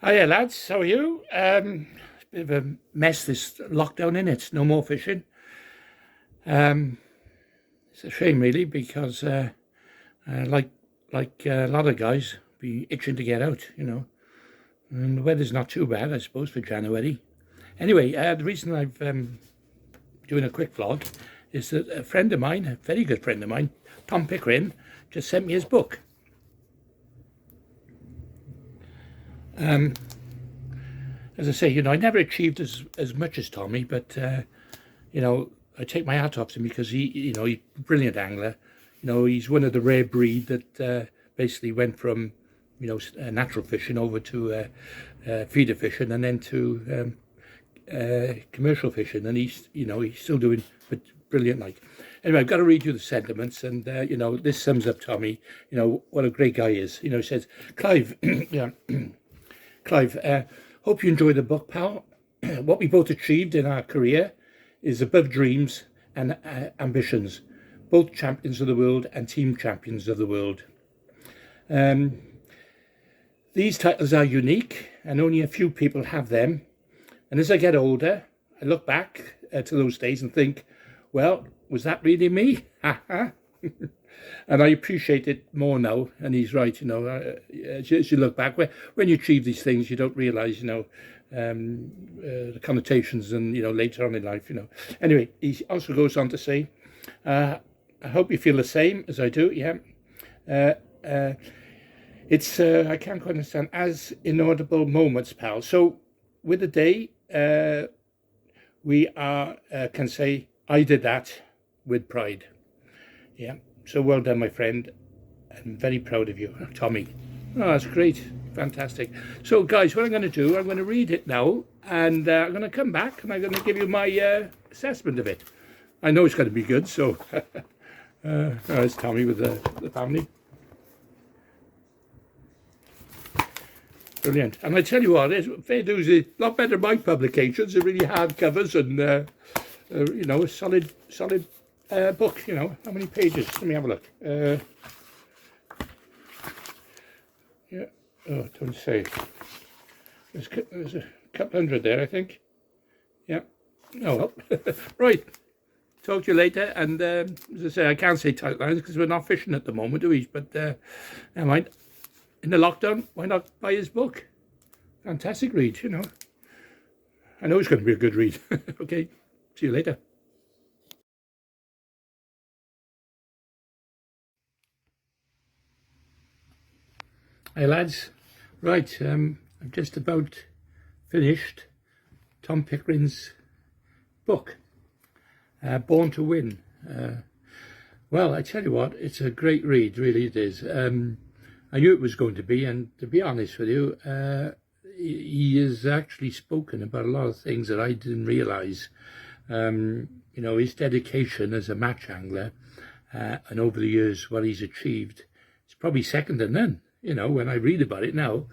Hiya lads, how are you? It's a bit of a mess this lockdown in it. No more fishing. Um, it's a shame really because like a lot of guys be itching to get out, And the weather's not too bad, I suppose, for January. Anyway, the reason I've doing a quick vlog is that a friend of mine, a very good friend of mine, Tom Pickering, just sent me his book. As I say, I never achieved as much as Tommy, but I take my hat off to him because he's a brilliant angler. He's one of the rare breed that basically went from, natural fishing over to feeder fishing and then to commercial fishing, and he's still doing brilliant. Like, anyway, I've got to read you the sentiments, and this sums up Tommy. What a great guy he is. He says, Clive, yeah, Clive. Hope you enjoy the book, pal. What we both achieved in our career is above dreams and ambitions, both champions of the world and team champions of the world. These titles are unique and only a few people have them. And as I get older, I look back to those days and think, well, was that really me? And I appreciate it more now. And he's right, as you look back, when you achieve these things, you don't realise, the connotations and, later on in life, Anyway, he also goes on to say, I hope you feel the same as I do, yeah. It's, I can't quite understand, as inaudible moments, pal. So with the day, we can say, I did that with pride. Yeah. So well done, my friend. I'm very proud of you, Tommy. Oh, that's great. Fantastic. So, guys, what I'm going to do, I'm going to read it now, and I'm going to come back, and I'm going to give you my assessment of it. I know it's going to be good, so there's Tommy with the family. Brilliant. And I tell you what, fair dues is a lot better than my publications. They're really hard covers and, a solid book. How many pages? Let me have a look. Yeah. Oh, don't say. There's a couple hundred there, I think. Yeah. Oh, well. Right. Talk to you later. And as I say, I can't say tight lines because we're not fishing at the moment, do we? But never mind. In the lockdown, why not buy his book? Fantastic read, I know it's going to be a good read. Okay. See you later. Hey lads, right, I'm just about finished Tom Pickering's book, Born to Win. Well, I tell you what, it's a great read, really it is. I knew it was going to be, and to be honest with you, he has actually spoken about a lot of things that I didn't realise. His dedication as a match angler, and over the years what he's achieved, it's probably second to none. When I read about it now,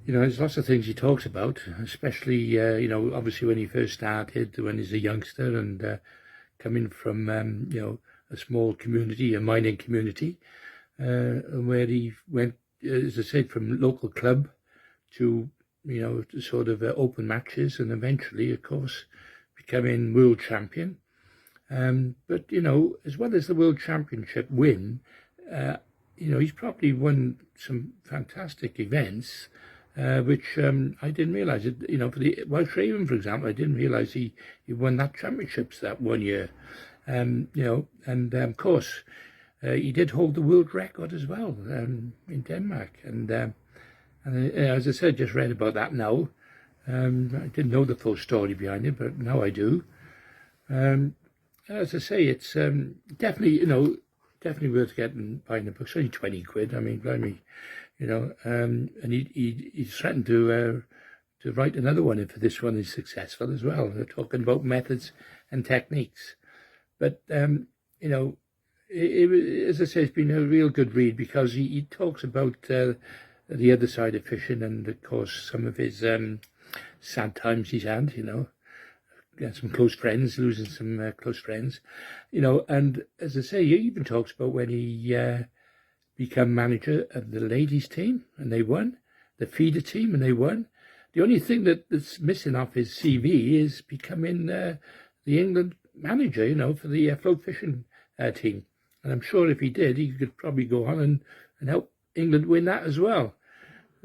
there's lots of things he talks about, especially, obviously when he first started, when he's a youngster and coming from, a small community, a mining community, where he went, as I said, from local club to, to sort of open matches and eventually, of course, becoming world champion. But, as well as the world championship win, he's probably won some fantastic events, which I didn't realise. For the Welsh Raven, for example, I didn't realise he won that championships that 1 year. And of course, he did hold the world record as well in Denmark. And as I said, just read about that now. I didn't know the full story behind it, but now I do. As I say, it's definitely, definitely worth buying the book. It's only 20 quid. I mean, blimey, and he's threatened to write another one if this one is successful as well. They're talking about methods and techniques. But, as I say, it's been a real good read because he talks about the other side of fishing and, of course, some of his sad times he's had, some close friends, losing some close friends, and as I say, he even talks about when he become manager of the ladies team, and they won. The feeder team, and they won. The only thing that's missing off his CV is becoming the England manager, for the float fishing team. And I'm sure if he did, he could probably go on and help England win that as well.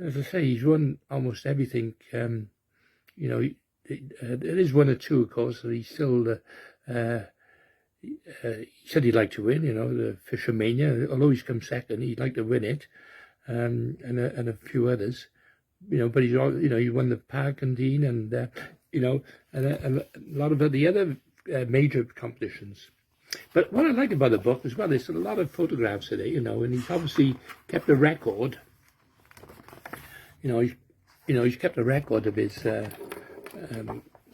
As I say, he's won almost everything. It is one or two, of course, that he's still. He said he'd like to win, the Fishermania. Although he's come second, he'd like to win it, and a few others, But he's all, he won the Parkendine, and and a lot of the other major competitions. But what I like about the book as well, there's a lot of photographs in it, and he's obviously kept a record. He's kept a record of his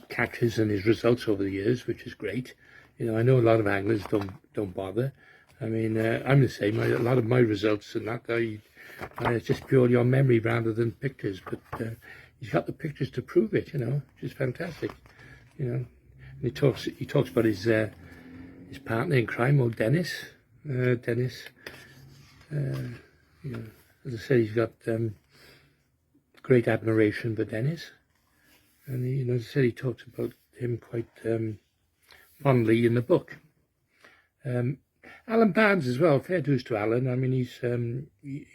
catches and his results over the years, which is great. I know a lot of anglers don't bother. I mean, I'm the same. A lot of my results and that, it's just purely on memory rather than pictures. But he's got the pictures to prove it, which is fantastic. And he talks about his partner in crime, old Dennis. Dennis, as I say, he's got great admiration for Dennis, and as I said, he talks about him quite fondly in the book. Alan Barnes as well, fair dues to Alan. I mean, he's he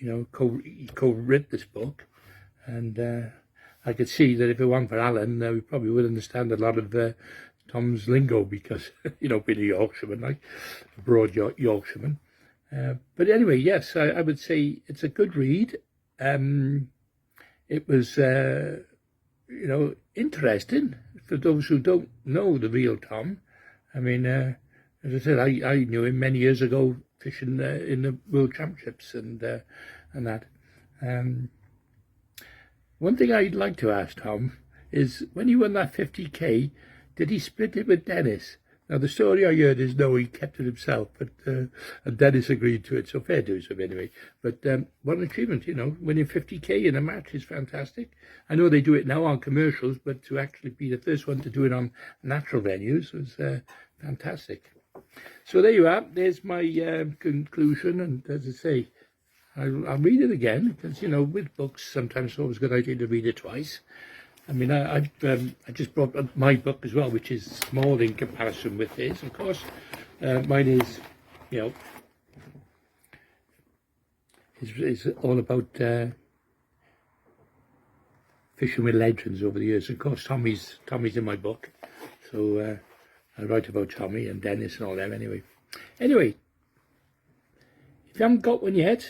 co-wrote this book, and I could see that if it weren't for Alan, we probably would understand a lot of Tom's lingo, because being a Yorkshireman, like a broad Yorkshireman. But anyway, yes, I would say it's a good read. It was interesting for those who don't know the real Tom. I mean, as I said, I knew him many years ago fishing in the World Championships and that. One thing I'd like to ask Tom is, when he won that 50k, did he split it with Dennis? Now, the story I heard is, no, he kept it himself, but and Dennis agreed to it, so fair dues to him anyway. But what an achievement, winning 50k in a match is fantastic. I know they do it now on commercials, but to actually be the first one to do it on natural venues was fantastic. So there you are. There's my conclusion, and as I say, I'll read it again, because, with books, sometimes it's always a good idea to read it twice. I mean, I just brought my book as well, which is small in comparison with his. Of course, mine is, is all about fishing with legends over the years. Of course, Tommy's in my book, so I write about Tommy and Dennis and all them anyway. Anyway, if you haven't got one yet,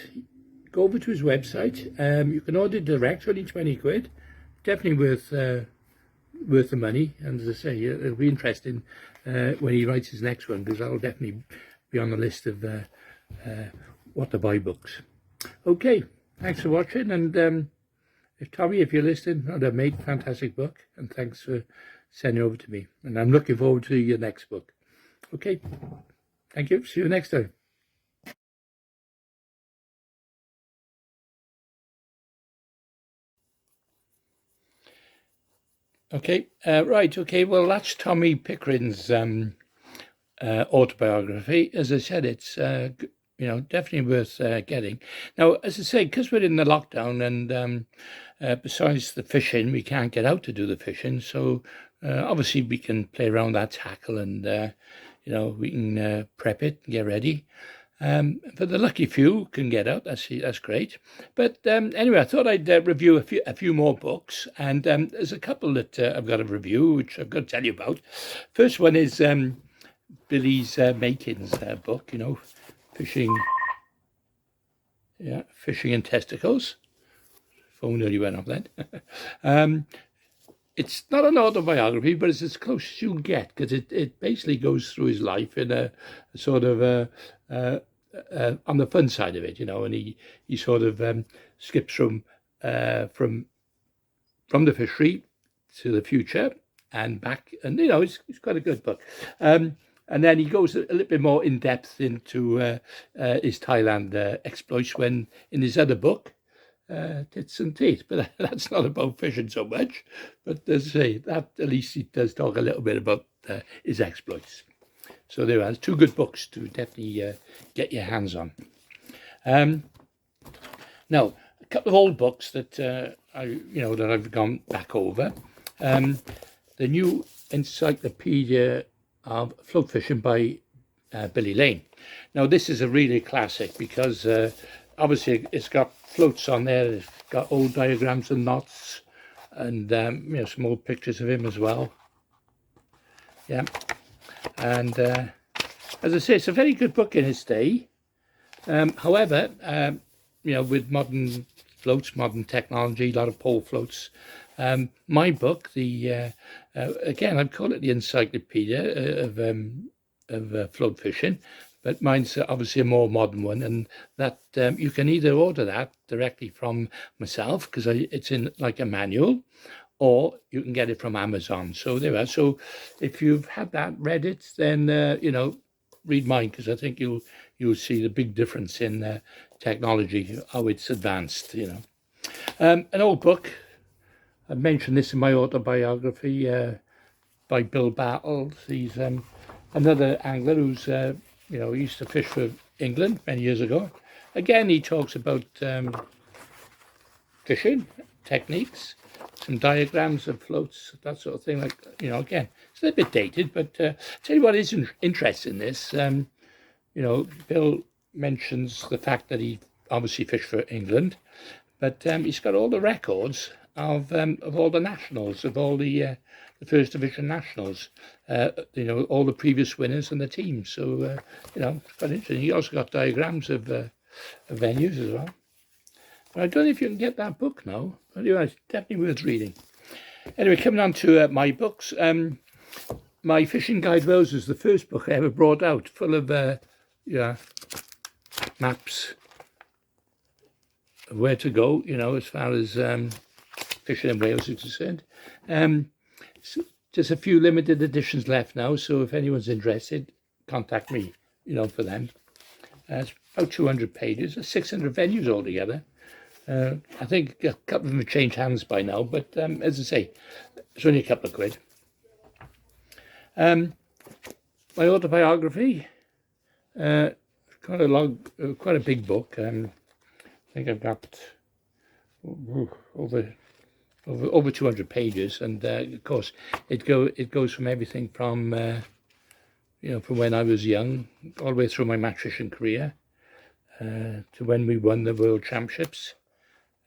go over to his website. You can order direct, only 20 quid. Definitely worth the money, and as I say, it'll be interesting when he writes his next one, because that'll definitely be on the list of what to buy books. Okay, thanks for watching, and Tommy, if you're listening, I'd made a fantastic book, and thanks for sending it over to me, and I'm looking forward to your next book. Okay, thank you, see you next time. Okay, right, okay, well, that's Tommy Pickering's autobiography. As I said, it's, definitely worth getting. Now, as I say, because we're in the lockdown, and besides the fishing, we can't get out to do the fishing, so obviously we can play around that tackle, and, we can prep it and get ready. For the lucky few can get out, that's great. But anyway, I thought I'd review a few more books, and there's a couple that I've got to review, which I've got to tell you about. First one is Billy's Makin's book, fishing and testicles. Phone nearly went off then. It's not an autobiography, but it's as close as you get, because it basically goes through his life in a sort of on the fun side of it, and he sort of skips from the fishery to the future and back, and it's quite a good book. And then he goes a little bit more in depth into his Thailand exploits when in his other book, Tits and Teeth, but that's not about fishing so much. But as I say, that at least he does talk a little bit about his exploits. So there are two good books to definitely get your hands on. Now, a couple of old books that that I've gone back over. The new Encyclopedia of Float Fishing by Billy Lane. Now, this is a really classic because obviously it's got floats on there. It's got old diagrams and knots, and some old pictures of him as well. Yeah, and as I say, it's a very good book in its day. However, with modern floats, modern technology, a lot of pole floats. My book, again, I'd call it the Encyclopedia of Float Fishing, but mine's obviously a more modern one, and that you can either order that directly from myself because it's in like a manual, or you can get it from Amazon. So there we are. So if you've had that, read it, then read mine, because I think you'll see the big difference in technology, how it's advanced. An old book. I mentioned this in my autobiography by Bill Battles. He's another angler who's he used to fish for England many years ago. Again, he talks about fishing techniques, some diagrams of floats, that sort of thing. Like, again, it's a little bit dated, but tell you what is interesting in this. Bill mentions the fact that he obviously fished for England, but he's got all the records of all the nationals, of all the first division nationals, all the previous winners and the teams. So, it's quite interesting. He also got diagrams of venues as well. But I don't know if you can get that book now, but it's definitely worth reading. Anyway, coming on to my books. My Fishing Guide Rose is the first book I ever brought out, full of maps of where to go, as far as fishing in Wales is concerned. So just a few limited editions left now, so if anyone's interested, contact me, for them. It's about 200 pages, 600 venues altogether. I think a couple of them have changed hands by now, but as I say, it's only a couple of quid. My autobiography, quite a big book. I think I've got over 200 pages, and of course it goes from everything from from when I was young all the way through my match fishing career to when we won the World Championships,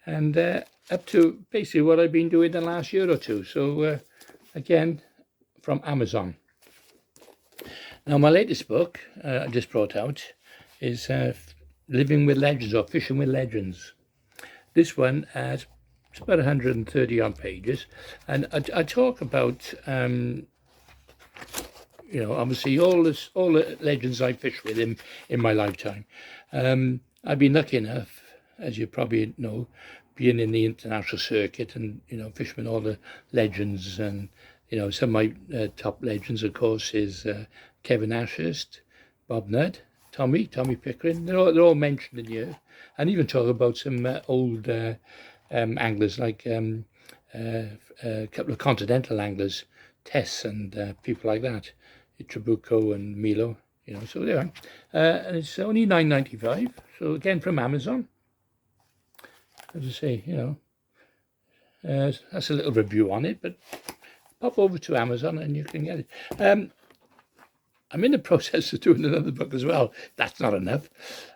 and up to basically what I've been doing the last year or two. So again, from Amazon. Now, my latest book I just brought out is Living with Legends, or Fishing with Legends. This one has it's about 130 odd pages, and I talk about obviously all the legends I fished with in my lifetime. I've been lucky enough, as you probably know, being in the international circuit and fishing with all the legends, and some of my top legends, of course, is Kevin Ashurst, Bob Nudd, Tommy Pickering. They're all mentioned in here, and even talk about some old anglers like a couple of continental anglers, Tess and people like that, Trabuco and Milo. So there. And it's only $9.95. So again, from Amazon. As I say, that's a little review on it, but pop over to Amazon and you can get it. I'm in the process of doing another book as well. That's not enough.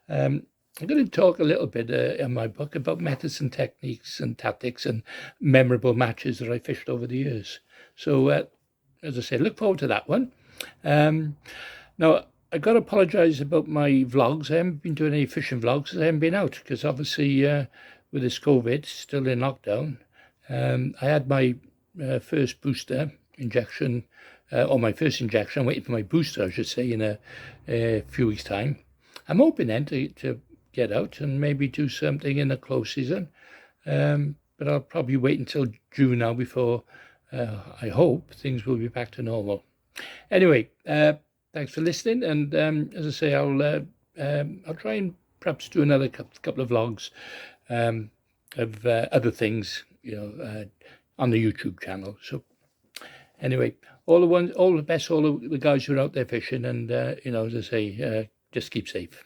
I'm going to talk a little bit in my book about methods and techniques and tactics and memorable matches that I fished over the years. So, as I said, look forward to that one. Now, I've got to apologise about my vlogs. I haven't been doing any fishing vlogs. I haven't been out because obviously with this COVID, still in lockdown, I had my first booster injection, or my first injection. I'm waiting for my booster, I should say, in a few weeks' time. I'm hoping then to get out and maybe do something in the close season. But I'll probably wait until June now before I hope things will be back to normal. Anyway, thanks for listening. And as I say, I'll try and perhaps do another couple of vlogs of other things, on the YouTube channel. So anyway, all the best, all the guys who are out there fishing, and as I say, just keep safe.